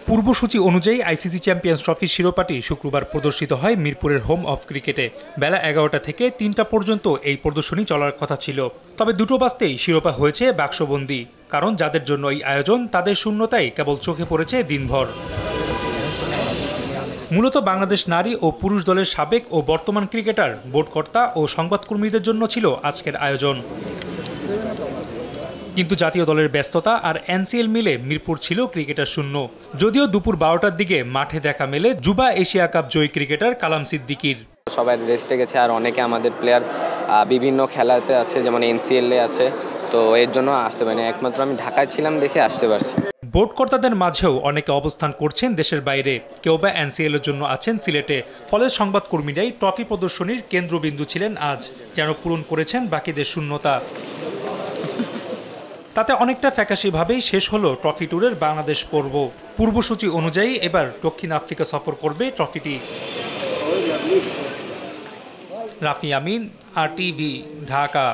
পূর্বসূচি অনুযায়ী ICC champions ট্রফির শিরোপাটি শুক্রবার প্রদর্শিত হয় মিরপুরের হোম অফ ক্রিকেটে। বেলা ১১টা থেকে ৩টা পর্যন্ত এই প্রদর্শনী চলার কথা ছিল। তবে দুটো বাজতেই শিরোপা হয়েছে বাক্সবন্দী, কারণ যাদের জন্য এই আয়োজন তাদের শূন্যতাই কেবল চোখে পড়েছে দিনভর। মূলত বাংলাদেশ নারী ও পুরুষ দলের সাবেক ও বর্তমান ক্রিকেটার, বোর্ডকর্তা ও সংবাদকর্মীদের জন্য ছিল আজকের আয়োজন। কিন্তু জাতীয় দলের ব্যস্ততা আর এনসিএল মিলে মিরপুর ছিল ক্রিকেটার শূন্য। যদিও দুপুর 12টার দিকে মাঠে দেখা মেলে যুবা এশিয়া কাপ জয়ী ক্রিকেটার কালাম সিদ্দিকীর। সবাই রেস্টে গেছে, আর অনেকে আমাদের প্লেয়ার বিভিন্ন খেলাতে আছে, যেমন এনসিএল-এ আছে, তো এর জন্য আসতে পারিনি। একমাত্র আমি ঢাকায় ছিলাম দেখে আসতে পারছি। বোর্ডকর্তাদের মাঝেও অনেকে অবস্থান করছেন দেশের বাইরে, কেউ বা এনসিএল এর জন্য আছেন সিলেটে। ফলে সংবাদকর্মীরাই ট্রফি প্রদর্শনীর কেন্দ্রবিন্দু ছিলেন আজ, যেন পূরণ করেছেন বাকিদের শূন্যতা। তাতে অনেকটা ফ্যাকাশিভাবেই শেষ হলো ট্রফি ট্যুরের বাংলাদেশ পর্ব। পূর্বসূচি অনুযায়ী এবার দক্ষিণ আফ্রিকা সফর করবে ট্রফিটি। রাফি আমিন, RTV, ঢাকা।